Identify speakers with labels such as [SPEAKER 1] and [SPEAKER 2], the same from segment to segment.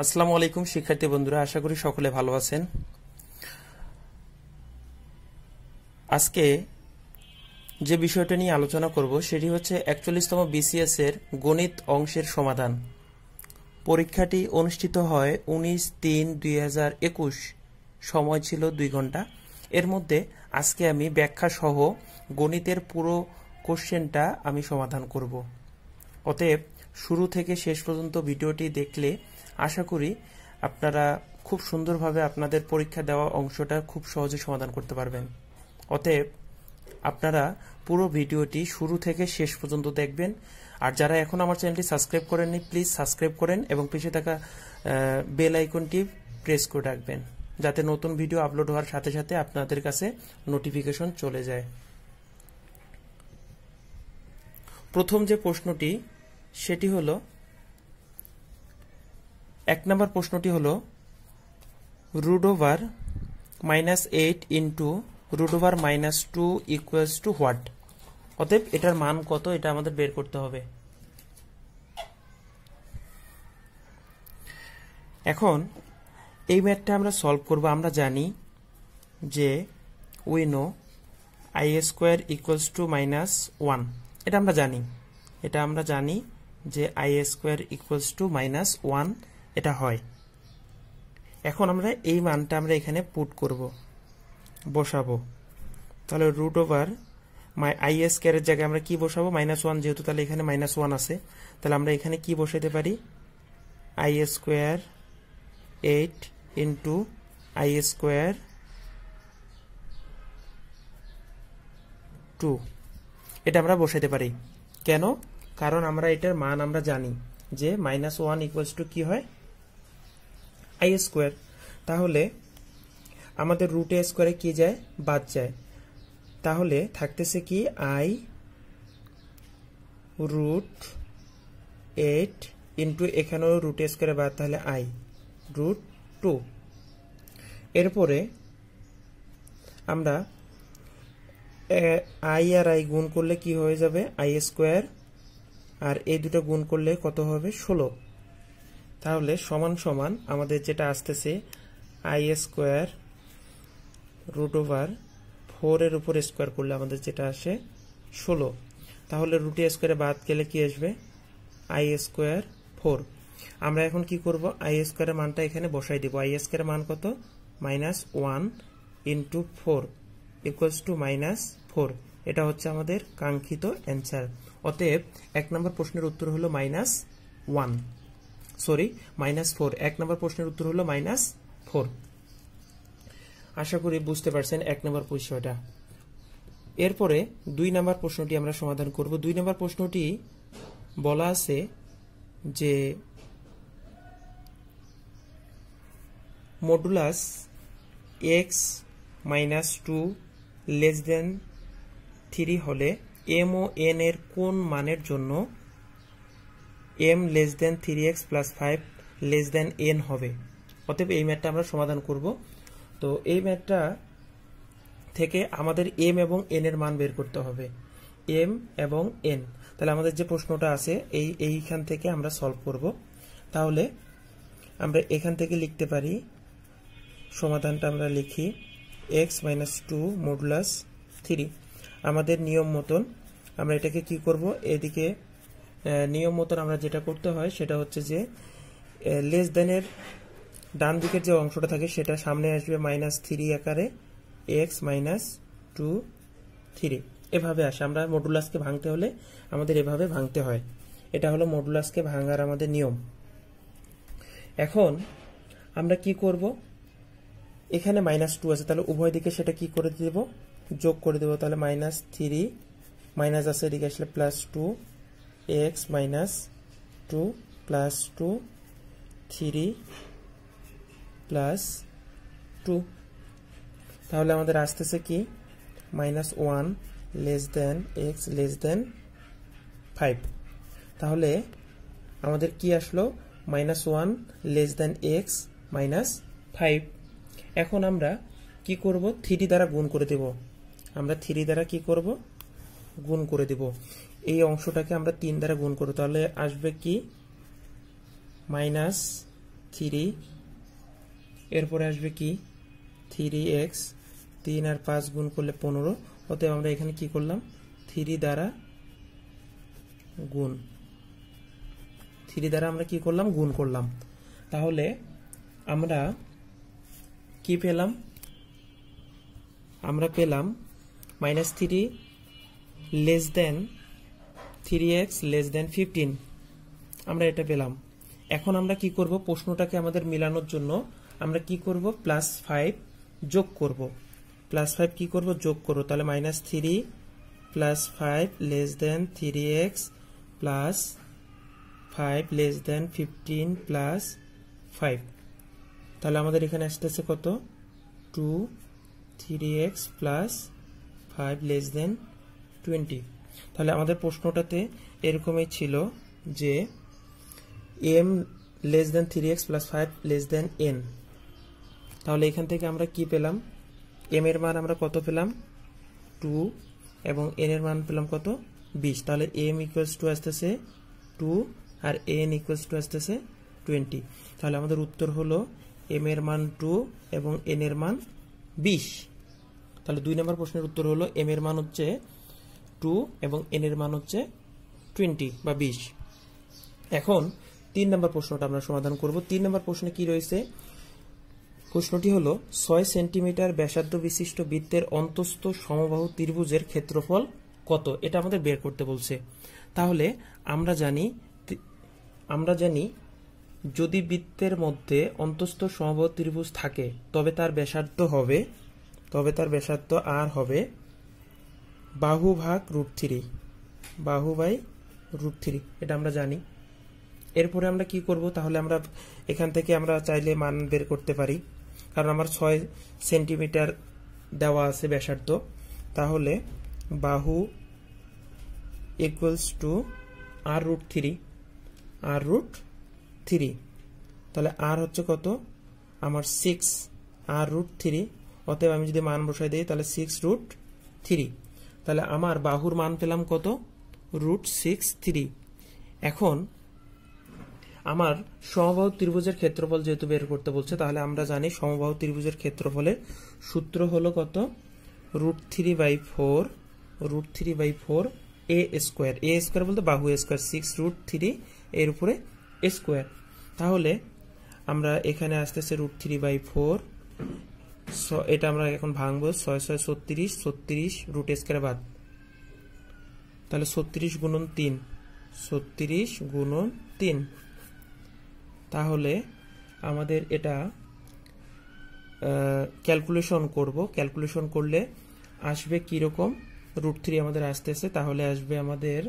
[SPEAKER 1] আসসালামু আলাইকুম শিক্ষার্থী বন্ধুরা, আশা করি সকলে ভালো আছেন। আজকে যে বিষয়টা নিয়ে আলোচনা করব সেটি হচ্ছে 41তম বিসিএস এর গণিত অংশের সমাধান। পরীক্ষাটি অনুষ্ঠিত হয় 19/3/2021, সময় ছিল 2 ঘন্টা। এর মধ্যে আজকে আমি ব্যাখ্যা সহ গণিতের পুরো কোশ্চেনটা আমি সমাধান করব। অতএব শুরু থেকে শেষ পর্যন্ত ভিডিওটি দেখলে আশা করি আপনারা খুব সুন্দরভাবে আপনাদের পরীক্ষা দেওয়া অংশটা খুব সহজে সমাধান করতে পারবেন। অতএব আপনারা পুরো ভিডিওটি শুরু থেকে শেষ পর্যন্ত দেখবেন। আর যারা এখন আমার চ্যানেলটি সাবস্ক্রাইব করেননি, প্লিজ সাবস্ক্রাইব করেন এবং পাশে থাকা বেল আইকনটি প্রেস করে রাখবেন, যাতে নতুন ভিডিও আপলোড হওয়ার সাথে সাথে আপনাদের কাছে নোটিফিকেশন চলে যায়। প্রথম যে প্রশ্নটি সেটি হলো, 1 নম্বর প্রশ্নটি হলো √(-8 ইন্টু √(-2) ইকুয়ালস টু হোয়াট? অতএব এটার মান কত, এটা আমাদের বের করতে হবে। এখন এই ম্যাথটা আমরা সলভ করব। আমরা জানি যে we know i² equals to -1। এটা আমরা জানি যে i² ইকুয়ালস টু -1 এটা হয়। এখন আমরা এই মানটা আমরা এখানে পুট করব, বসাবো। তাহলে √(i² এর জায়গায় আমরা কি বসাবো? -1, যেহেতু তাহলে এখানে -1 আছে, তাহলে আমরা এখানে কি বসাতে পারি? i² 8 ইন্টু i² 2 এটা আমরা বসাতে পারি। কেন? কারণ আমরা এটার মান আমরা জানি যে -1 ইকুয়ালস টু কি হয়? i²। তাহলে আমাদের √(a² কি যায়? বাদ যায়। তাহলে থাকতেছে কি? i√8 ইন্টু এখানেও √(a² বাদ, তাহলে i√2। এরপরে আমরা i আর i গুণ করলে কি হয়ে যাবে? i² আর এই দুটো গুণ করলে কত হবে? 16। তাহলে সমান সমান আমাদের যেটা আসতেছে i² √(4) এর উপর স্কোয়ার করলে আমাদের যেটা আসে 16। তাহলে √(a² বাদ গেলে কি আসবে? i² 4। আমরা এখন কি করব? i² এর মানটা এখানে বসাই দিব। i² এর মান কত? -1 ইন্টু 4 ইকুয়ালস টু -4। এটা হচ্ছে আমাদের কাঙ্ক্ষিত অ্যান্সার। অতএব 1 নম্বর প্রশ্নের উত্তর হলো -4। 1 নম্বর প্রশ্নের উত্তর হলো -4। আশা করি বুঝতে পারছেন 1 নম্বর বিষয়টা। এরপরে 2 নম্বর প্রশ্নটি আমরা সমাধান করব। 2 নম্বর প্রশ্নটি বলা আছে যে মডুলাস x-2 <3 হলে m ও n এর কোন মানের জন্য m <3x + 5 n হবে? অতএব এই ম্যাথটা আমরা সমাধান করব। তো এই ম্যাথটা থেকে আমাদের m এবং n এর মান বের করতে হবে। m এবং n, তাহলে আমাদের যে প্রশ্নটা আছে এইখান থেকে আমরা সলভ করব। তাহলে আমরা এখান থেকে লিখতে পারি, সমাধানটা আমরা লিখি x-2 মডুলাস 3। আমাদের নিয়ম মতন আমরা এটাকে কি করব? এদিকে নিয়ম মতন আমরা যেটা করতে হয় সেটা হচ্ছে যে লেস দেনের ডান দিকের যে অংশটা থাকে সেটা সামনে আসবে -3 আকারে, x-2 3 এভাবে আসে। আমরা মডুলাসকে ভাঙতে হলে আমাদের এভাবে ভাঙতে হয়। এটা হলো মডুলাসকে ভাঙার আমাদের নিয়ম। এখন আমরা কি করব? এখানে -2 আছে, তাহলে উভয় দিকে সেটা কি করে দেব? যোগ করে দেব। তাহলে -3 মাইনাস আছে, এদিকে আসলে +2 x-2 +2 3 +2। তাহলে আমাদের আসতেছে কি? -1 x <5। তাহলে আমাদের কি আসলো? -1 x -5। এখন আমরা কি করব? 3 দ্বারা গুণ করে দেব। আমরা 3 দ্বারা কি করব? গুণ করে দেব। এই অংশটাকে আমরা 3 দ্বারা গুণ করব। তাহলে আসবে কি? 3, এরপরে আসবে কি 3x, 3 আর 5 গুণ করলে 15। অতএব আমরা এখানে কি করলাম 3 দ্বারা গুণ, 3 দ্বারা আমরা কি করলাম গুণ করলাম। তাহলে আমরা কি পেলাম, আমরা পেলাম -3 less than 3x less than 15, আমরা এটা পেলাম। এখন আমরা কি করব, প্রশ্নটাকে আমাদের মিলানোর জন্য আমরা কি করব +5 যোগ করব, +5 কি করব যোগ করব। তাহলে -3 + 5 less than 3x plus 5 less than 15 plus 5। তাহলে আমাদের এখানে আসতেছে কত 2 3x প্লাস 5 লেস দেন 20। তাহলে আমাদের প্রশ্নটাতে এরকমই ছিল যে m less than 3x plus 5 less than n। তাহলে এখান থেকে আমরা কি পেলাম, m এর মান আমরা কত পেলাম 2 এবং n এর মান পেলাম কত 20। তাহলে m ইকুয়ালস টু আসতেছে 2 আর n ইকুয়ালস টু আসতেছে 20। তাহলে আমাদের উত্তর হলো m এর মান 2 এবং n এর মান 20। তাহলে 2 নম্বর প্রশ্নের উত্তর হলো m এর মান হচ্ছে 2 এবং n এর মান হচ্ছে 20 বা 20। এখন 3 নম্বর প্রশ্নটা আমরা সমাধান করব। 3 নম্বর প্রশ্নে কি রয়েছে, প্রশ্নটি হলো 6 সেন্টিমিটার ব্যাসার্ধ বিশিষ্ট বৃত্তের অন্তস্থ সমবাহু ত্রিভুজের ক্ষেত্রফল কত, এটা আমাদের বের করতে বলছে। তাহলে আমরা জানি যদি বৃত্তের মধ্যে অন্তস্থ সমবাহু ত্রিভুজ থাকে তবে তার ব্যাসার্ধ আর হবে বাহু ভাগ √3, বাহু বাই √3, এটা আমরা জানি। এরপরে আমরা কি করব, তাহলে আমরা এখান থেকে আমরা চাইলে মান বের করতে পারি, কারণ আমার 6 সেন্টিমিটার দেওয়া আছে ব্যাসার্ধ। তাহলে বাহু ইকুয়ালস টু r√3, তাহলে r হচ্ছে কত আমার 6 r√3। অতএব আমি যদি মান বসাই দিই তাহলে 6√3, তাহলে আমার বাহুর মান পেলাম কত √6.3। এখন আমার সমবাহু ত্রিভুজের ক্ষেত্রফল যেহেতু বের করতে বলছে, তাহলে আমরা জানি সমবাহু ত্রিভুজের ক্ষেত্রফলের সূত্র হলো কত √3/4 a স্কয়ার, a স্কয়ার বলতে বাহু স্কয়ার, 6√3 এর উপরে a স্কয়ার। তাহলে আমরা এখানে আসতেছে √3/4, এটা আমরা এখন ভাঙবো, 6 6 36, 36 রুট স্কয়ার বাদ, তাহলে 36 গুণন 3, 36 গুণন 3। তাহলে আমাদের এটা ক্যালকুলেশন করব, ক্যালকুলেশন করলে আসবে কি রকম, √3 আমাদের আসতেছে, তাহলে আসবে আমাদের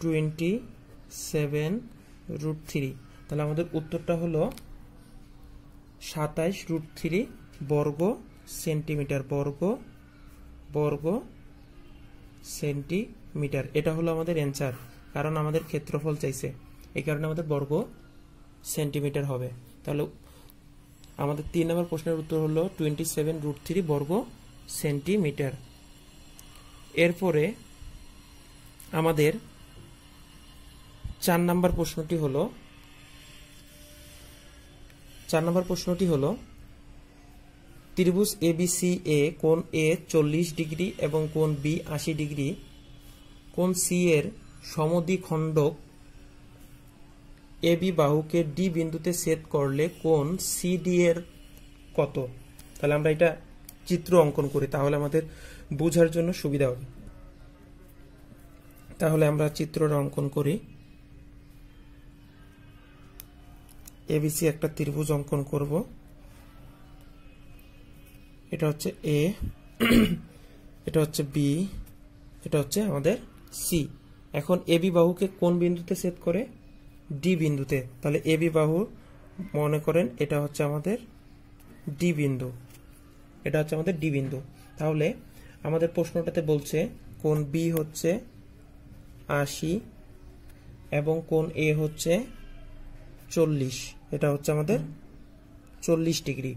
[SPEAKER 1] 27√3। তাহলে আমাদের উত্তরটা হলো 27√3 বর্গ সেন্টিমিটার, বর্গ সেন্টিমিটার। এটা হলো আমাদের অ্যান্সার, কারণ আমাদের ক্ষেত্রফল চাইছে, এই কারণে আমাদের বর্গ সেন্টিমিটার হবে। তাহলে আমাদের 3 নম্বর প্রশ্নের উত্তর হলো 27√3 বর্গ সেন্টিমিটার। এরপরে আমাদের 4 নম্বর প্রশ্নটি হলো ত্রিভুজ ABCA কোণ A 40 ডিগ্রি এবং কোণ B 80 ডিগ্রি, কোণ C এর সমদ্বিখণ্ডক AB বাহুকে D বিন্দুতে ছেদ করলে কোণ CD এর কত। তাহলে আমরা এটা চিত্র অঙ্কন করি, তাহলে আমাদের বোঝার জন্য সুবিধা হবে। তাহলে আমরা চিত্রটা অঙ্কন করি। ABC একটা ত্রিভুজ অঙ্কন করব, এটা হচ্ছে A, এটা হচ্ছে B, এটা হচ্ছে আমাদের C। এখন AB বাহুকে কোন বিন্দুতে ছেদ করে, D বিন্দুতে। তাহলে AB বাহু মনে করেন এটা হচ্ছে আমাদের D বিন্দু, এটা হচ্ছে আমাদের D বিন্দু। তাহলে আমাদের প্রশ্নটাতে বলছে কোণ B হচ্ছে 80 এবং কোণ A হচ্ছে 40, এটা হচ্ছে আমাদের 40 ডিগ্রি।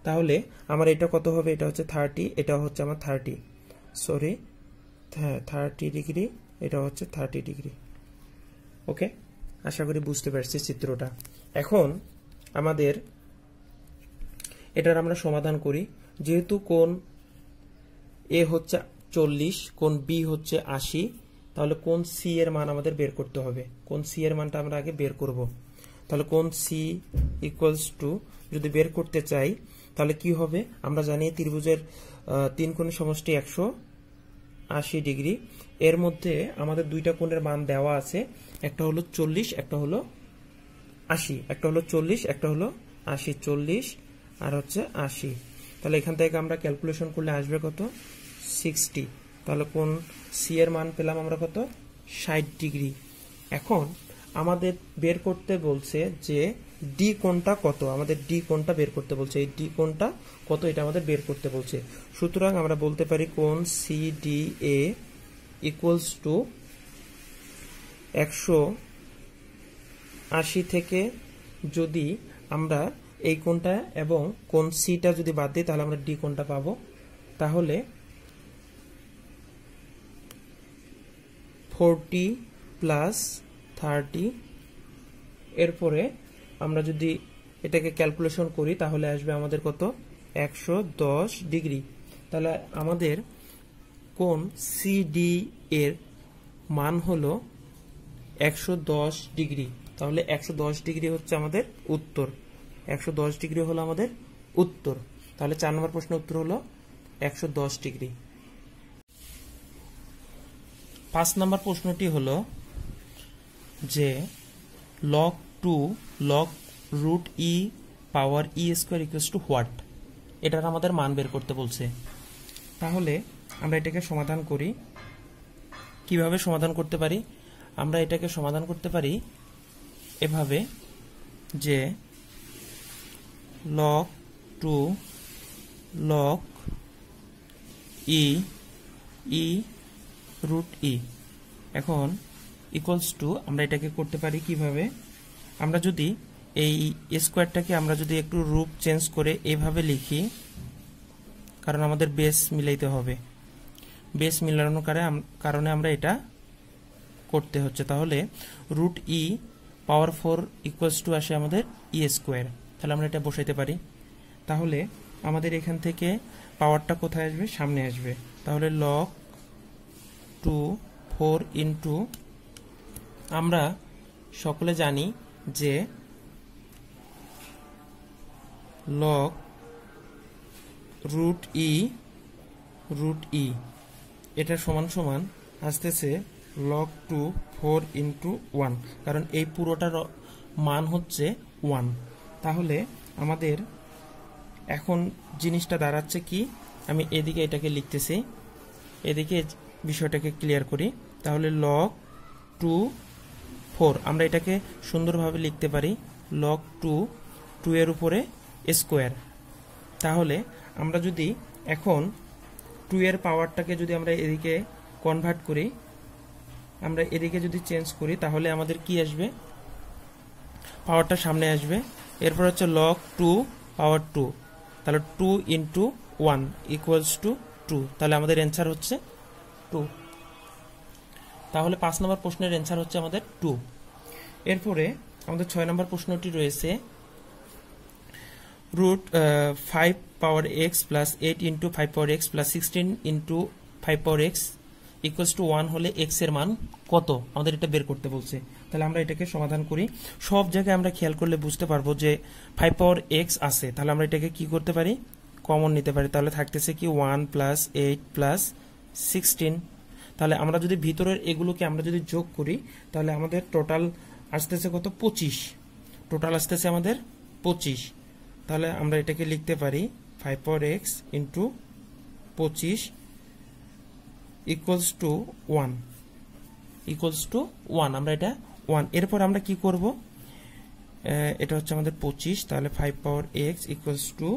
[SPEAKER 1] তাহলে আমার এটা কত হবে, এটা হচ্ছে 30, এটা হচ্ছে আমার 30 ডিগ্রি, এটা হচ্ছে 30 ডিগ্রি। ওকে, আশা করি বুঝতে পারছি চিত্রটা। এখন আমাদের এটার আমরা সমাধান করি। যেহেতু কোণ এ হচ্ছে 40, কোণ বি হচ্ছে 80, তাহলে কোণ সি এর মান আমাদের বের করতে হবে। কোণ সি এর মানটা আমরা আগে বের করব। তাহলে কোণ সি ইকুয়ালস টু, যদি বের করতে চাই তাহলে কি হবে, আমরা জানি ত্রিভুজের 3 কোণের সমষ্টি 180 ডিগ্রি। এর মধ্যে আমাদের দুইটা কোণের মান দেওয়া আছে, একটা হলো 40, একটা হলো 80। একটা হলো 40, একটা হলো 80। 40 আর হচ্ছে 80। তাহলে এখান থেকে আমরা ক্যালকুলেশন করলে আসবে কত, 60। তাহলে কোণ সি এর মান পেলাম আমরা কত, 60 ডিগ্রি। এখন আমাদের বের করতে বলছে যে ডি কোণটা কত, আমাদের ডি কোণটা বের করতে বলছে। এই ডি কোণটা কত এটা আমাদের বের করতে বলছে। সুতরাং আমরা বলতে পারি কোণ C D A equals to 180 থেকে যদি আমরা এই কোণটা এবং কোণ সিটা যদি বাদ দিই তাহলে আমরা ডি কোণটা পাবো। তাহলে 40 প্লাস 30, এরপরে আমরা যদি এটাকে ক্যালকুলেশন করি তাহলে আসবে আমাদের কত, 110 ডিগ্রি। তাহলে আমাদের কোণ সিডি এর মান হলো 110 ডিগ্রি। তাহলে 110 ডিগ্রি হচ্ছে আমাদের উত্তর। 110 ডিগ্রি হলো আমাদের উত্তর। তাহলে 4 নম্বর প্রশ্নের উত্তর হলো 110 ডিগ্রি। 5 নম্বর প্রশ্নটি হলো যে log 2 log root e power e square equals to what, এটার আমাদের মান বের করতে বলছে। তাহলে আমরা এটাকে সমাধান করি। কিভাবে সমাধান করতে পারি, আমরা এটাকে সমাধান করতে পারি এভাবে যে log 2 log e root e, এখন ইকুয়ালস টু আমরা এটাকে করতে পারি কিভাবে, আমরা যদি এই স্কোয়ারটাকে আমরা যদি একটু রূপ চেঞ্জ করে এভাবে লিখি, কারণ আমাদের বেস মিলাইতে হবে, বেস মিলানোর কারণে আমরা এটা করতে হচ্ছে। তাহলে root e power 4 equals to আসে আমাদের ই স্কোয়ার। তাহলে আমরা এটা বসাইতে পারি। তাহলে আমাদের এখান থেকে পাওয়ারটা কোথায় আসবে, সামনে আসবে। তাহলে log 2 4 ইন্টু, আমরা সকলে জানি যে log রুট ই এটা সমান সমান আসতেছে log 2 4 ইন্টু 1, কারণ এই পুরোটার মান হচ্ছে 1। তাহলে আমাদের এখন জিনিসটা দাঁড়াচ্ছে কি, আমি এদিকে এটাকে লিখতেছি, এদিকে বিষয়টাকে ক্লিয়ার করি। তাহলে log 2 4 আমরা এটাকে সুন্দরভাবে লিখতে পারি log 2 এর উপরে স্কোয়ার। তাহলে আমরা যদি এখন 2 এর পাওয়ারটাকে যদি আমরা এদিকে কনভার্ট করি, আমরা এদিকে যদি চেঞ্জ করি তাহলে আমাদের কি আসবে, পাওয়ারটা সামনে আসবে। এরপর হচ্ছে log 2 পাওয়ার 2, তাহলে 2 ইন্টু 1 ইকুয়ালস টু 2, তাহলে আমাদের অ্যান্সার হচ্ছে 2। তাহলে 5 নম্বর প্রশ্নের অ্যান্সার হচ্ছে আমাদের 2। এরপরে আমাদের 6 নম্বর প্রশ্নটি রয়েছে root 5 power x plus 8 into 5 power x plus 16 into 5 power x equals to 1 হলে এক্স এর মান কত, আমাদের এটা বের করতে বলছে। তাহলে আমরা এটাকে সমাধান করি। সব জায়গায় আমরা খেয়াল করলে বুঝতে পারবো যে 5 পাওয়ার এক্স আছে, তাহলে আমরা এটাকে কি করতে পারি, কমন নিতে পারি। তাহলে থাকতেছে কি 1 প্লাস 8 প্লাস 16। তাহলে আমরা যদি ভিতরের এগুলোকে আমরা যদি যোগ করি তাহলে আমাদের টোটাল আসতেছে কত, 25। টোটাল আসতেছে আমাদের 25। তাহলে আমরা এটাকে লিখতে পারি 5 power x into 25 equals to 1, equals to 1, আমরা এটা 1। এরপর আমরা কি করব, এটা হচ্ছে আমাদের 25, তাহলে 5 পাওয়ার এক্স ইকুয়ালস টু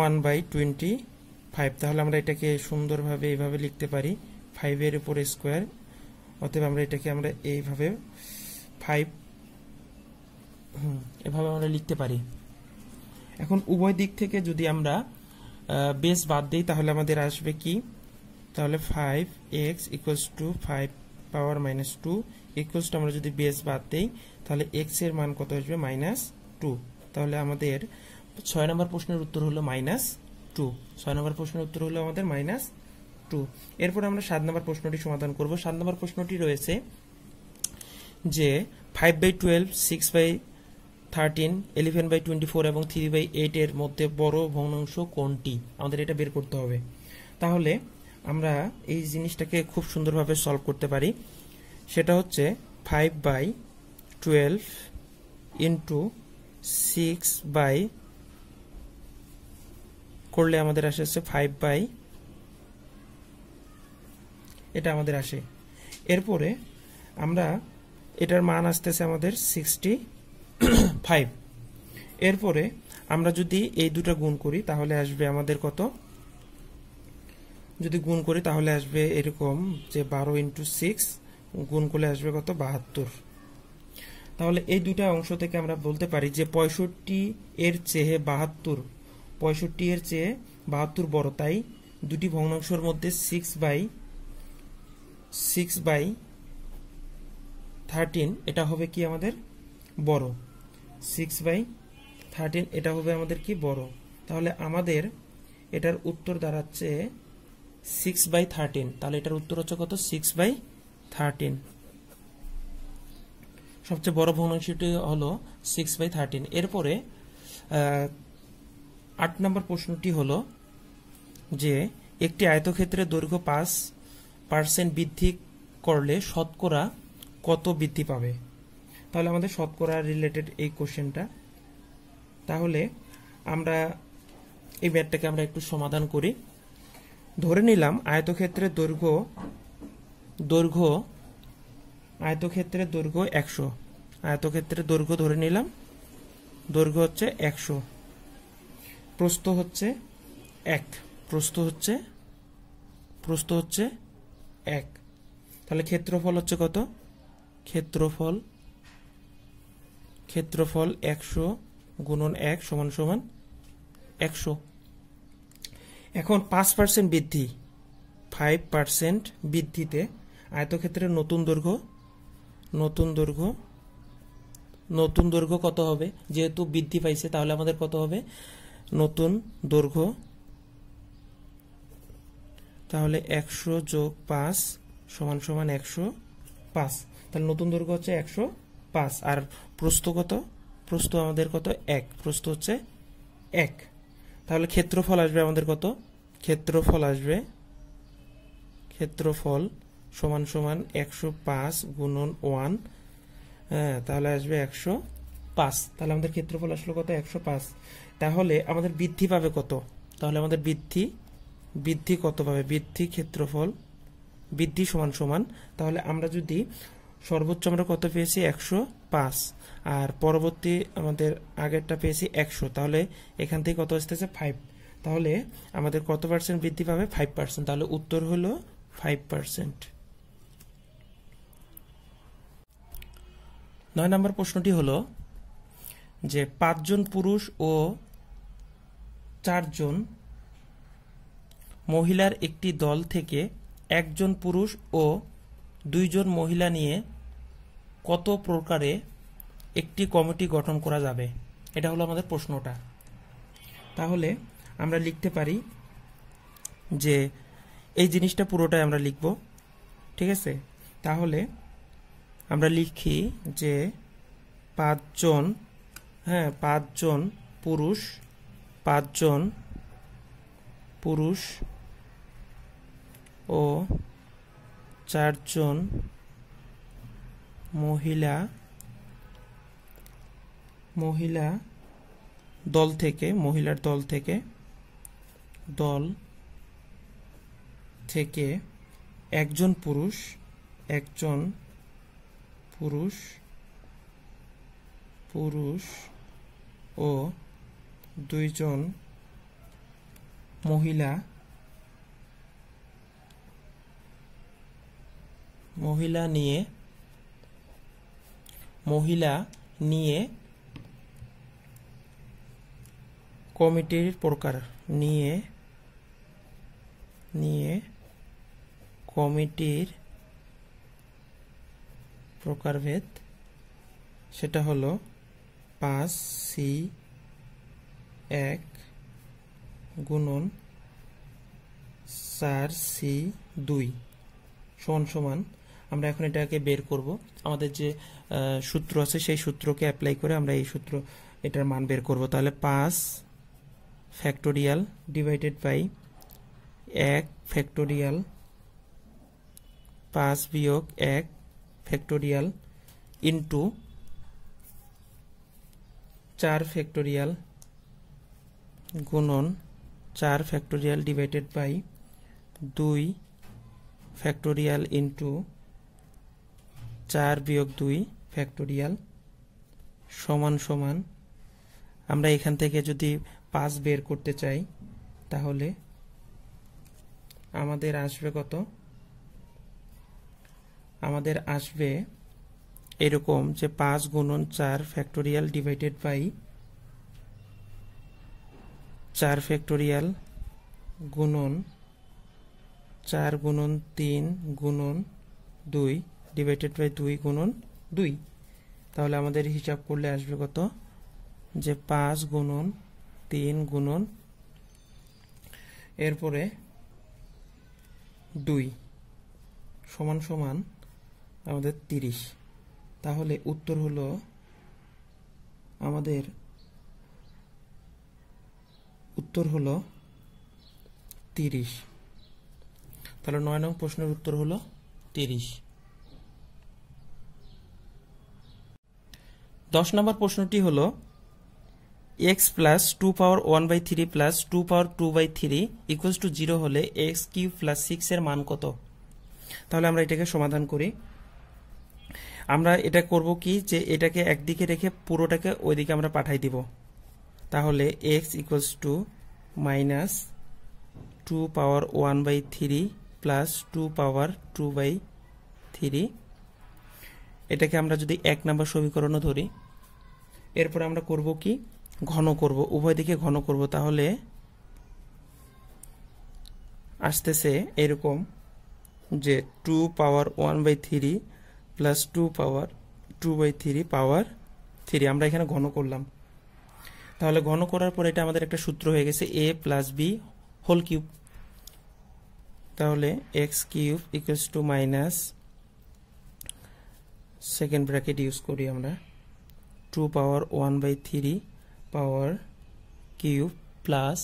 [SPEAKER 1] 1/25। তাহলে আমরা এটাকে সুন্দরভাবে এইভাবে লিখতে পারি 5 এর উপরে স্কোয়ার, অতএব আমরা এটাকে আমরা এইভাবে 5 এভাবে আমরা লিখতে পারি। এখন উভয় দিক থেকে যদি আমরা বেস বাদ দিই তাহলে আমাদের আসবে কি, তাহলে 5x equals to 5 power -2 equals to আমরা যদি বেস বাদ দেই তাহলে x এর মান কত আসবে -2। তাহলে আমাদের 6 নম্বর প্রশ্নের উত্তর হলো -2। 6 নম্বর প্রশ্নের উত্তর হলো আমাদের -2। এরপর আমরা 7 নম্বর প্রশ্নটি সমাধান করব। 7 নম্বর প্রশ্নটি রয়েছে যে 5/12, 6/13, 11/24 এবং 3/8 এর মধ্যে বড় ভগ্নাংশ কোনটি, আমাদের এটা বের করতে হবে। তাহলে আমরা এই জিনিসটাকে খুব সুন্দরভাবে সলভ করতে পারি। সেটা হচ্ছে 5/12 ইন্টু 6 করলে আমাদের আসে 5 এটা আমাদের আসে। এরপরে আমরা এটার মান আসতেছে আমাদের 65। এরপরে আমরা যদি এই দুটো গুণ করি তাহলে আসবে আমাদের কত, যদি গুণ করি তাহলে আসবে এরকম যে 12 ইন্টু 6 গুণ করলে আসবে কত, 72। তাহলে এই দুটা অংশ থেকে আমরা বলতে পারি যে 65 এর চেয়ে 72, 65 এর চেয়ে 72 বড়। তাই দুটি ভগ্নাংশের মধ্যে 6/13 এটা হবে কি আমাদের বড়, 6/13 এটা হবে আমাদের কি বড়। তাহলে আমাদের এটার উত্তর দাঁড়াচ্ছে 6/13। তাহলে এটার উত্তর হচ্ছে কত, 6/13। সবচেয়ে বড় ভগ্নাংশটি হলো 6/13। এরপরে 8 নম্বর প্রশ্নটি হলো যে একটি আয়তক্ষেত্রের দৈর্ঘ্য 5% বৃদ্ধি করলে শতকরা কত বৃদ্ধি পাবে। তাহলে আমাদের শতকরা রিলেটেড এই কোশ্চেনটা। তাহলে আমরা এই ম্যাথটাকে আমরা একটু সমাধান করি। ধরে নিলাম আয়তক্ষেত্রের দৈর্ঘ্য 100। আয়তক্ষেত্রের দৈর্ঘ্য ধরে নিলাম, দৈর্ঘ্য হচ্ছে 100, প্রস্থ হচ্ছে 1, প্রস্থ হচ্ছে 1। তাহলে ক্ষেত্রফল হচ্ছে কত, ক্ষেত্রফল 100 গুণন 1 সমান 100। এখন 5% বৃদ্ধি, 5% বৃদ্ধিতে আয়তক্ষেত্রের নতুন দৈর্ঘ্য কত হবে, যেহেতু বৃদ্ধি পাইছে তাহলে আমাদের কত হবে নতুন দৈর্ঘ্য। তাহলে 100 যোগ 5 সমান 105। তাহলে নতুন দৈর্ঘ্য হচ্ছে 105। আর প্রস্থ কত, প্রস্থ আমাদের কত 1, প্রস্থ হচ্ছে 1। তাহলে ক্ষেত্রফল আসবে আমাদের কত, ক্ষেত্রফল সমান 105 গুণন 1, তাহলে আসবে 105। তাহলে আমাদের ক্ষেত্রফল আসলো কত, 105। তাহলে আমাদের বৃদ্ধি পাবে কত, তাহলে আমাদের বৃদ্ধি কত পাবে, বৃদ্ধি ক্ষেত্রফল বৃদ্ধি সমান তাহলে আমরা যদি সর্বোচ্চ আমরা কত পেয়েছি 105 আর পরবর্তী আমাদের আগেরটা পেয়েছি 100, তাহলে এখান থেকে কত আসতেছে 5। তাহলে আমাদের কত পার্সেন্ট বৃদ্ধি পাবে, 5%। তাহলে উত্তর হলো 5%। 9 নম্বর প্রশ্নটি হলো যে 5 জন পুরুষ ও 4 জন মহিলার একটি দল থেকে 1 জন পুরুষ ও 2 জন মহিলা নিয়ে কত প্রকারে একটি কমিটি গঠন করা যাবে, এটা হলো আমাদের প্রশ্নটা। তাহলে আমরা লিখতে পারি যে এই জিনিসটা পুরোটাই আমরা লিখব, ঠিক আছে। তাহলে আমরা লিখি যে 5 জন পুরুষ, 5 জন পুরুষ ও 4 জন মহিলা মহিলার দল থেকে একজন পুরুষ ও 2 জন মহিলা নিয়ে কমিটির প্রকার কমিটির প্রকারভেদ সেটা হলো 5c1 গুণন 4c2 সমান সমান আমরা এখন এটাকে বের করব। আমাদের যে সূত্র আছে সেই সূত্রকে অ্যাপ্লাই করে আমরা এই সূত্র এটার মান বের করব। তাহলে 5 ফ্যাক্টোরিয়াল ডিভাইডেড বাই 1 ফ্যাক্টোরিয়াল 5 বিয়োগ 1 ফ্যাক্টোরিয়াল ইন্টু 4 ফ্যাক্টোরিয়াল গুণন 4 factorial divided by 2 factorial into 4 বিয়োগ 2 ফ্যাক্টোরিয়াল সমান সমান আমরা এখান থেকে যদি 5 বের করতে চাই তাহলে আমাদের আসবে কত? আমাদের আসবে এরকম যে 5 গুণন 4 ফ্যাক্টোরিয়াল ডিভাইডেড বাই 4 ফ্যাক্টোরিয়াল গুণন 4 গুণন 3 গুণন 2 ডিভাইডেড বাই 2 গুণন 2। তাহলে আমাদের হিসাব করলে আসবে কত? যে 5 গুণন 3 গুণন এরপরে 2 সমান সমান আমাদের 30। তাহলে উত্তর হলো আমাদের 30। তাহলে 9 নং প্রশ্নের উত্তর হলো 30। 10 নম্বর প্রশ্নটি হলো x plus 2 power 1/3 plus 2 power 2/3 equals to 0 হলে x কিউব প্লাস 6 এর মান কত? তাহলে আমরা এটাকে সমাধান করি। আমরা এটা করব কি যে এটাকে একদিকে রেখে পুরোটাকে ওইদিকে আমরা পাঠাই দিব। তাহলে x equals to minus 2 power 1/3 plus 2 পাওয়ার 2/3 এটাকে আমরা যদি 1 নম্বর সমীকরণও ধরি, এরপর আমরা করব কি ঘন করব, উভয় দিকে ঘন করব। তাহলে আসতেছে এরকম যে 2 পাওয়ার 1/3 প্লাস 2 পাওয়ার 2/3 পাওয়ার 3 আমরা এখানে ঘন করলাম। তাহলে ঘন করার পর এটা আমাদের একটা সূত্র হয়ে গেছে a plus b whole cube. তাহলে x cube equals to minus second bracket use করি আমরা 2 power 1/3 power cube plus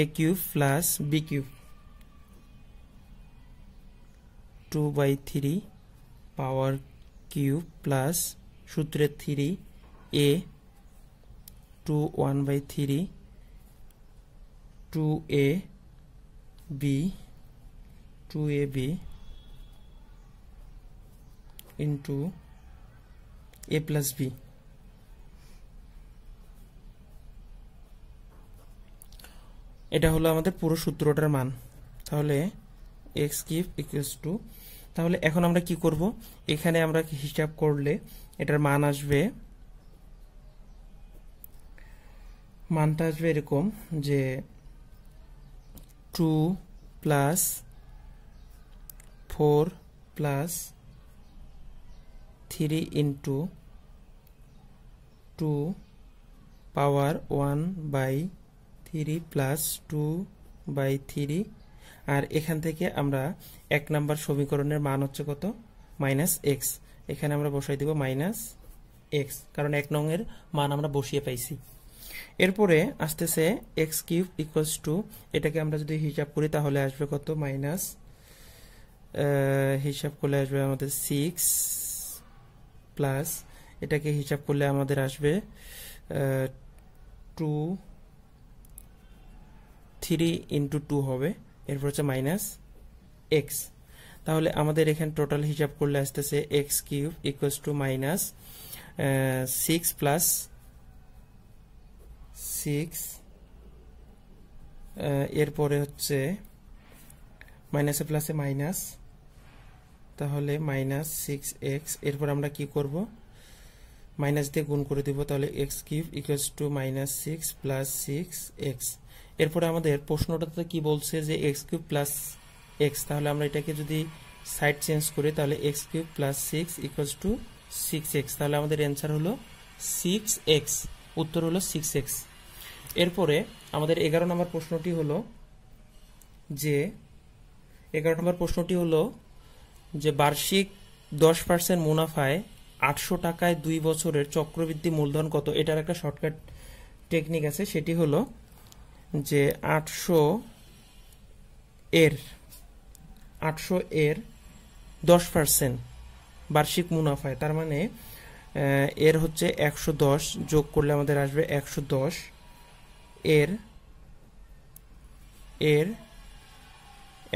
[SPEAKER 1] a cube plus b cube 2/3 power cube plus সূত্রের 3 a 2 1/3 2ab 2ab into a plus b। এটা হলো আমাদের পুরো সূত্রটার মান। তাহলে x কিউব ইকুয়ালস টু, তাহলে এখন আমরা কি করব, এখানে আমরা হিসাব করলে এটার মান আসবে, মানটা আসবে এরকম যে 2 plus 4 plus 3 into 2 power 1/3 plus 2/3 আর এখান থেকে আমরা 1 নাম্বার সমীকরণের মান হচ্ছে কত? Minus x. এখানে আমরা বসাই দেব মাইনাস এক্স, কারণ 1 নং এর মান আমরা বসিয়ে পাইছি। এরপরে আসতেছে এক্স কিউব ইকুয়ালস টু, এটাকে আমরা যদি হিসাব করি তাহলে আসবে কত? মাইনাস, হিসাব করলে আসবে আমাদের 6 প্লাস এটাকে হিসাব করলে আমাদের আসবে 3 ইন্টু 2 হবে, এরপর হচ্ছে মাইনাস এক্স। তাহলে আমাদের এখানে টোটাল হিসাব করলে আসতেছে x cube equals to minus 6 plus 6 এরপরে হচ্ছে মাইনাসে প্লাসে মাইনাস, তাহলে মাইনাস 6x। এরপর আমরা কি করব? মাইনাস দিয়ে গুণ করে দিব। তাহলে x cube equals to minus 6 plus 6x। এরপরে আমাদের প্রশ্নটাতে কি বলছে যে এক্স কিউব প্লাস এক্স, তাহলে আমরা এটাকে যদি সাইড চেঞ্জ করে তাহলে x cube plus 6 equals to 6x। তাহলে আমাদের অ্যান্সার হলো 6x, উত্তর হলো 6x। এরপরে আমাদের 11 নম্বর প্রশ্নটি হলো যে বার্ষিক 10% মুনাফায় 800 টাকায় 2 বছরের চক্রবৃদ্ধি মূলধন কত। এটার একটা শর্টকাট টেকনিক আছে, সেটি হলো যে 800 এর 10% বার্ষিক মুনাফায়, তার মানে এর হচ্ছে 110, যোগ করলে আমাদের আসবে 110 এর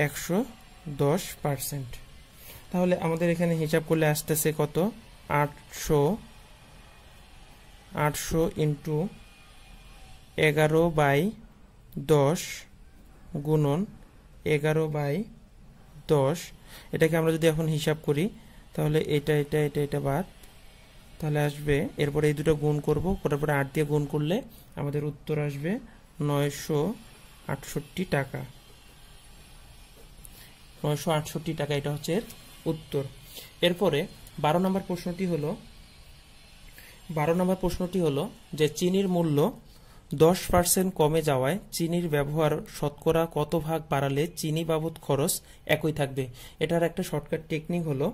[SPEAKER 1] 110%। তাহলে আমাদের এখানে হিসাব করলে আসতেছে কত, 800 ইন্টু 11/10 গুণন 11/10। এটাকে আমরা যদি এখন হিসাব করি তাহলে এটা বাদ, তাহলে আসবে, এরপরে এই দুটো গুণ করব, করার পরে 8 দিয়ে গুণ করলে আমাদের উত্তর আসবে 968 টাকা। 968 টাকা, এটা হচ্ছে এর উত্তর। এরপরে 12 নম্বর প্রশ্নটি হলো যে চিনির মূল্য 10% কমে যাওয়ায় চিনির ব্যবহার শতকরা কত ভাগ বাড়ালে চিনি বাবদ খরচ একই থাকবে। এটার একটা শর্টকাট টেকনিক হলো,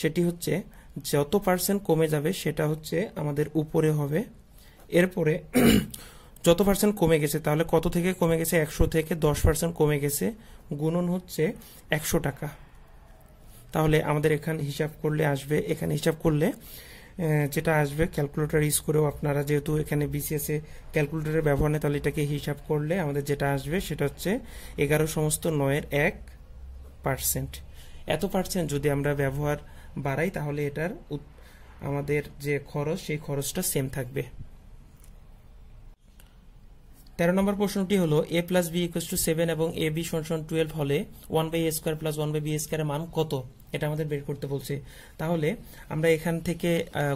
[SPEAKER 1] সেটি হচ্ছে যত পার্সেন্ট কমে যাবে সেটা হচ্ছে আমাদের উপরে হবে। এরপরে যত পার্সেন্ট কমে গেছে, তাহলে কত থেকে কমে গেছে, 100 থেকে 10% কমে গেছে, গুণন হচ্ছে 100 টাকা। তাহলে আমাদের এখানে হিসাব করলে আসবে, এখানে হিসাব করলে যেটা আসবে, ক্যালকুলেটর ইউজ করেও আপনারা, যেহেতু এখানে বিসিএস এ ক্যালকুলেটরের ব্যবহার নেই, তাহলে এটাকে হিসাব করলে আমাদের যেটা আসবে সেটা হচ্ছে 11/100%। এত পার্সেন্ট যদি আমরা ব্যবহার বাড়াই তাহলে এটার আমাদের যে খরচ, সেই খরচটা সেম থাকবে। 13 নম্বর প্রশ্নটি হলো a plus B equals to 7 এবং এ বি সমান 12 হলে 1/a² প্লাস 1/b² এর মান কত, এটা আমাদের বের করতে বলছে। তাহলে আমরা এখান থেকে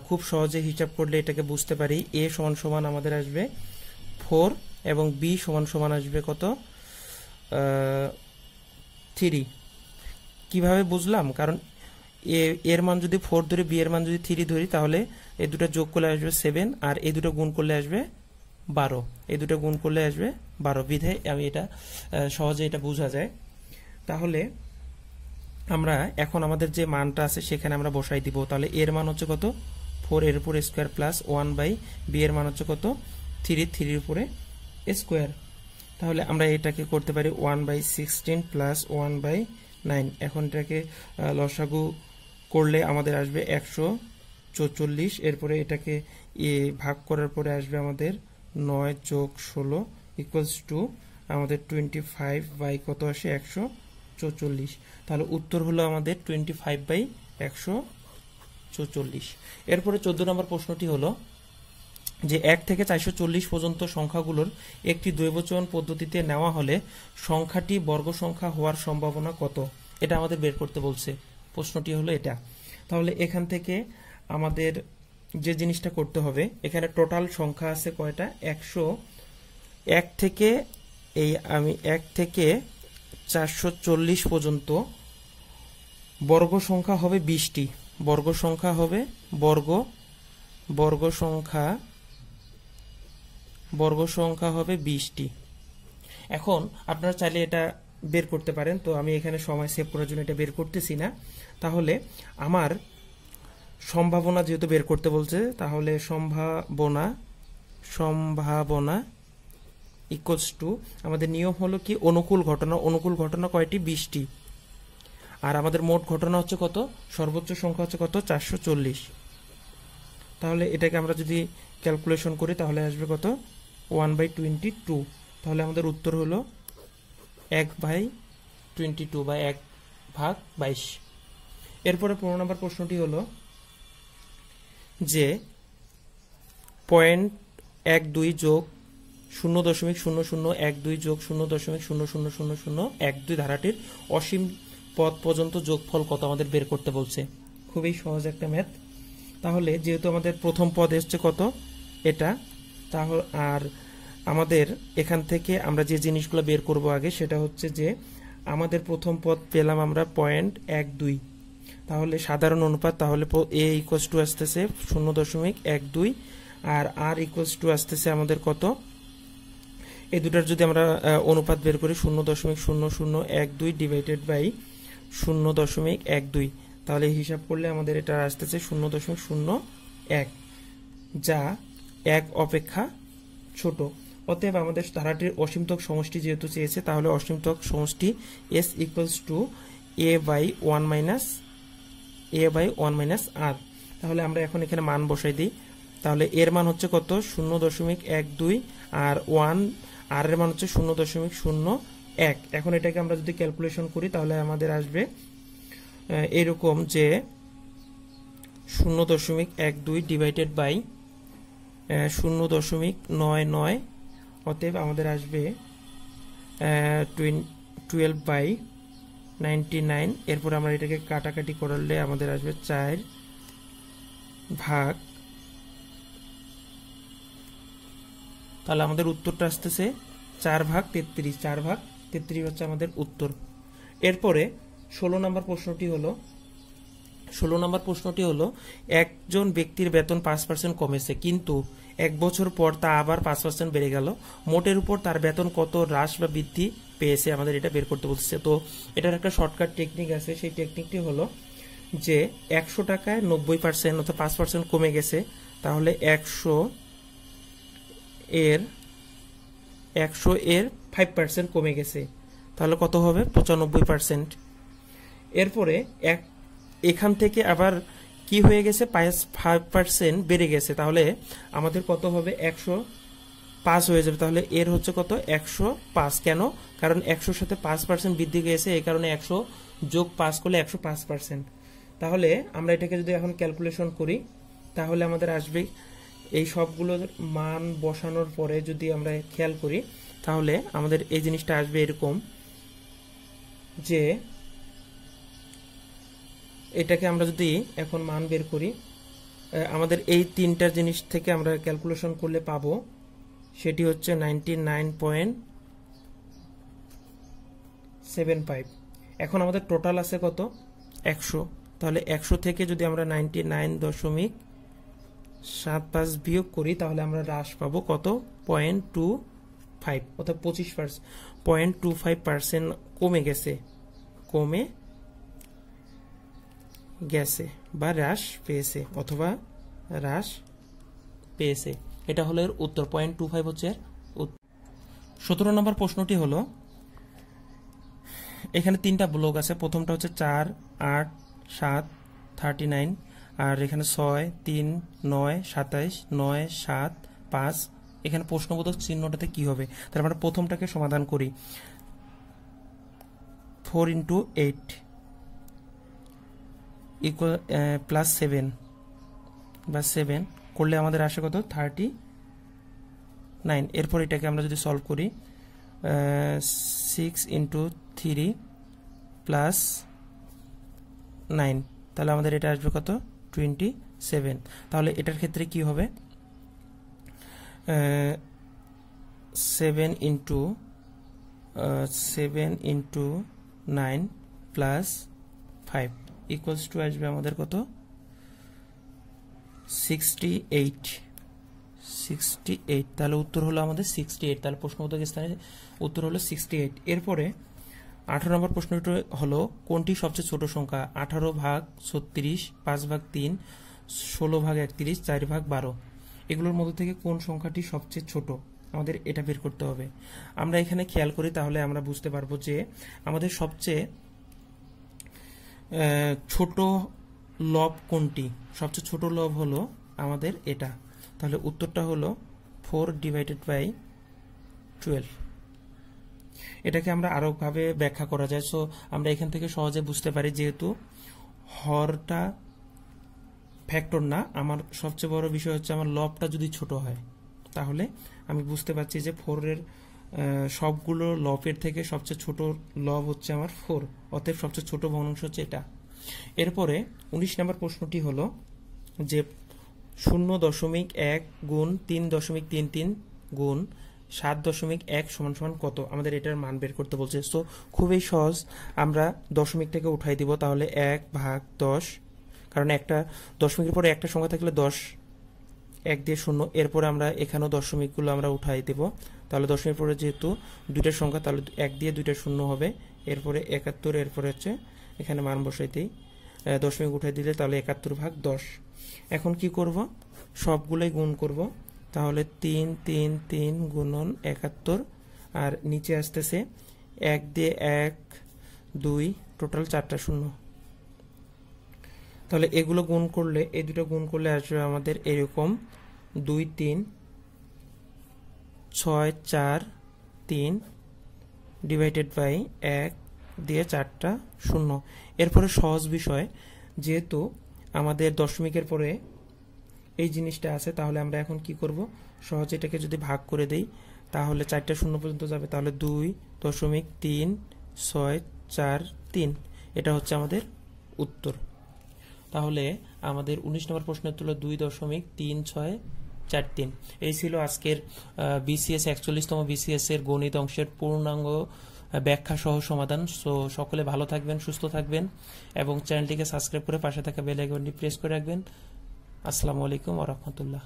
[SPEAKER 1] খুব সহজে হিসাব করলে এটাকে বুঝতে পারি। a সমান সমান আমাদের আসবে 4 এবং b সমান সমান আসবে কত, 3। কিভাবে বুঝলাম, কারণ এর মান যদি 4 ধরি, বি এর মান যদি 3 ধরি, তাহলে এই দুটো যোগ করলে আসবে 7 আর এই দুটো গুণ করলে আসবে 12, এই দুটো গুণ করলে আসবে 12। বিধায় আমি এটা সহজে এটা বোঝা যায়। তাহলে আমরা এখন আমাদের যে মানটা আছে সেখানে আমরা বসাই দিব। তাহলে এর মান হচ্ছে কত, 4 এর উপরে স্কোয়ার প্লাস 1/b এর মান হচ্ছে কত, 3, 3 এর উপরে স্কোয়ার। তাহলে আমরা এটাকে করতে পারি 1/16 প্লাস 1/9। এখন এটাকে লসাগু করলে আমাদের আসবে 144। এরপরে এটাকে ভাগ করার পরে আসবে আমাদের 9 যোগ 16 ইকুয়ালস টু আমাদের 25 বাই কত আসে, 144। তাহলে উত্তর হলো আমাদের 25/144। এরপরে 14 নম্বর প্রশ্নটি হলো যে 1 থেকে 440 পর্যন্ত সংখ্যাগুলোর একটি দ্বৈবচন পদ্ধতিতে নেওয়া হলে সংখ্যাটি বর্গ সংখ্যা হওয়ার সম্ভাবনা কত, এটা আমাদের বের করতে বলছে। প্রশ্নটি হলো এটা। তাহলে এখান থেকে আমাদের যে জিনিসটা করতে হবে, এখানে টোটাল সংখ্যা আছে কয়টা, 101 থেকে আমি 1 থেকে 440 পর্যন্ত বর্গ সংখ্যা হবে 20টি। বর্গ সংখ্যা হবে বর্গ সংখ্যা হবে 20টি। এখন আপনারা চাইলে এটা বের করতে পারেন, তো আমি এখানে সময় সেভ করার জন্য এটা বের করতেছি না। তাহলে আমার সম্ভাবনা যেহেতু বের করতে বলছে, তাহলে সম্ভাবনা ইকুয়ালস টু, আমাদের নিয়ম হলো কি, অনুকূল ঘটনা কয়টি, 20টি। আর আমাদের মোট ঘটনা হচ্ছে কত, সর্বোচ্চ সংখ্যা হচ্ছে কত, 440। তাহলে এটাকে আমরা যদি ক্যালকুলেশন করি তাহলে আসবে কত, 1/22। তাহলে আমাদের উত্তর হলো 1/22 বা 1/22। এরপরে 15 নম্বর প্রশ্নটি হলো যে 0.12 যোগ 0.0012 যোগ 0.000012 ধারাটির অসীম পদ পর্যন্ত যোগফল কত, আমাদের বের করতে বলছে। খুবই সহজ একটা ম্যাথ। তাহলে যেহেতু আমাদের প্রথম পদ এসছে কত, এটা, তাহলে আর আমাদের এখান থেকে আমরা যে জিনিসগুলো বের করব আগে, সেটা হচ্ছে যে আমাদের প্রথম পদ পেলাম আমরা 0.12, তাহলে সাধারণ অনুপাত, তাহলে a ইকুয়ালস টু আসতেছে 0.12 আর r ইকুয়ালস টু আসতেছে আমাদের কত, এই দুটার যদি আমরা অনুপাত বের করি 0.0012 ডিভাইডেড বাই 0.12, তাহলে হিসাব করলে আমাদের এটা আসতেছে 0.01, যা 1 অপেক্ষা ছোট। অতএব আমাদের ধারাটির অসীমতক সমষ্টি যেহেতু চেয়েছে, তাহলে অসীমতক সমষ্টি s equals to a by 1 minus r। তাহলে আমরা এখন এখানে মান বসাই দিই। তাহলে এর মান হচ্ছে কত, 0.12 আর 1 আর এর মান হচ্ছে 0.01। এখন এটাকে আমরা যদি ক্যালকুলেশন করি তাহলে আমাদের আসবে এরকম যে 0.12 ডিভাইডেড বাই 0.99, অতএব আমাদের আসবে 12/99। এরপর আমরা এটাকে কাটাকাটি করলে আমাদের আসবে 4 ভাগ, তাহলে আমাদের উত্তরটা আসতেছে 4/33। 4/33 হচ্ছে আমাদের উত্তর। এরপরে 16 নম্বর প্রশ্নটি হলো একজন ব্যক্তির বেতন 5% কমেছে, কিন্তু 1 বছর পর তা আবার 5% বেড়ে গেল। মোটের উপর তার বেতন কত হ্রাস বা বৃদ্ধি পেয়েছে, আমাদের এটা বের করতে বলছে। তো এটার একটা শর্টকাট টেকনিক আছে, সেই টেকনিকটি হলো যে 100 টাকায় 90% অর্থাৎ 5% কমে গেছে, তাহলে 100 এর 5% কমে গেছে, তাহলে কত হবে, 95%। এরপরে এখান থেকে আবার কি হয়ে গেছে, 5% বেড়ে গেছে, তাহলে আমাদের কত হবে, 105 হয়ে যাবে। তাহলে এর হচ্ছে কত, 105। কেন, কারণ 100-র সাথে 5% বৃদ্ধি গেছে, এই কারণে 100 যোগ 5 করলে 105%। তাহলে আমরা এটাকে যদি এখন ক্যালকুলেশন করি তাহলে আমাদের আসবে, এই সবগুলোর মান বসানোর পরে যদি আমরা খেয়াল করি তাহলে আমাদের এই জিনিসটা আসবে এরকম যে, এটাকে আমরা যদি এখন মান বের করি, আমাদের এই তিনটা জিনিস থেকে আমরা ক্যালকুলেশন করলে পাবো, সেটি হচ্ছে 99.75। এখন আমাদের টোটাল আছে কত, 100। তাহলে 100 থেকে যদি আমরা 99.75 বিয়োগ করি তাহলে আমরা হ্রাস পাবো কত, 0.25, অর্থাৎ 0.25% কমে গেছে বা হ্রাস পেয়েছে, অথবা হ্রাস পেয়েছে। এটা হলো এর উত্তর, 0.25 হচ্ছে। 17 নম্বর প্রশ্নটি হলো, এখানে 3টা ব্লক আছে। প্রথমটা হচ্ছে 4, 8, 7, 39, আর এখানে 6, 3, 9, 27, 9, 7, 5। এখানে প্রশ্নবোধক চিহ্নটাতে কি হবে, তাহলে আমরা প্রথমটাকে সমাধান করি। 4 × 8 ইকুয়াল প্লাস 7 বা 7 করলে আমাদের আসে কত, 39। এরপর এটাকে আমরা যদি সলভ করি, 6 × 3 প্লাস 9, তাহলে আমাদের এটা আসবে কত, 27। তাহলে এটার ক্ষেত্রে কি হবে, 7 × 9 প্লাস 5 ইকুয়ালস টু আসবে আমাদের কত, 68। তাহলে উত্তর হলো আমাদের 68। তাহলে প্রশ্নবোধক স্থানে উত্তর হলো 68। এরপরে 18 নম্বর প্রশ্নটি হলো, কোনটি সবচেয়ে ছোট সংখ্যা, 18/36, 5/3, 16/31, 4/12। এগুলোর মধ্যে থেকে কোন সংখ্যাটি সবচেয়ে ছোট, আমাদের এটা বের করতে হবে। আমরা এখানে খেয়াল করি তাহলে আমরা বুঝতে পারবো যে আমাদের সবচেয়ে ছোট লব কোনটি, সবচেয়ে ছোট লব হলো আমাদের এটা। তাহলে উত্তরটা হলো 4/12। এটাকে আমরা আরো ভাবে ব্যাখ্যা করা যায়। সো আমরা এখান থেকে সহজে বুঝতে পারি, যেহেতু হরটা ফ্যাক্টর না, আমার সবচেয়ে বড় বিষয় হচ্ছে আমার লবটা যদি ছোট হয়, তাহলে আমি বুঝতে পারছি যে 4-এর সবগুলো লবের থেকে সবচেয়ে ছোট লব হচ্ছে আমার 4, অতএব সবচেয়ে ছোট ভগ্নাংশ হচ্ছে এটা। এরপরে 19 নম্বর প্রশ্নটি হলো যে 0.1 গুণ 3.33 গুণ 7.1 সমান সমান কত, আমাদের এটার মান বের করতে বলছে। সো খুবই সহজ, আমরা দশমিক থেকে উঠাই দিব, তাহলে 1/10, কারণ একটা দশমিকের পরে একটা সংখ্যা থাকলে 10, 1 দিয়ে 0, এরপরে আমরা এখানেও দশমিকগুলো আমরা উঠাই দেব, তাহলে দশমিকের পরে যেহেতু দুইটা সংখ্যা, তাহলে 1 দিয়ে 2টা 0 হবে, এরপরে 71, এরপরে হচ্ছে এখানে মান বসাইতেই দশমিক উঠাই দিলে তাহলে 71/10। এখন কি করব, সবগুলোই গুণ করব, তাহলে 3 3 3 গুণন 71, আর নিচে আসতেছে 1 দিয়ে 1 2, টোটাল 4টা 0। তাহলে এগুলো গুণ করলে, এই দুটো গুণ করলে আসবে আমাদের এরকম 2 3 6 4 3 ডিভাইডেড বাই 1 দিয়ে 4টা 0। এরপরে সহজ বিষয়, যেহেতু আমাদের দশমিকের পরে এই জিনিসটা আছে, তাহলে আমরা এখন কি করব, সহজে এটাকে যদি ভাগ করে দেই তাহলে 4টা 0 পর্যন্ত যাবে, তাহলে 2.363, এটা হচ্ছে আমাদের উত্তর। তাহলে আমাদের 19 নম্বর প্রশ্নের উত্তর হলো 2.3643। এই ছিল আজকের বিসিএস 41তম বিসিএস এর গণিত অংশের পূর্ণাঙ্গ ব্যাখ্যা সহ সমাধান। সো সকলে ভালো থাকবেন, সুস্থ থাকবেন এবং চ্যানেলটিকে সাবস্ক্রাইব করে পাশে থাকা বেল আইকনটি প্রেস করে রাখবেন। আসসালামু আলাইকুম ওয়া রাহমাতুল্লাহ।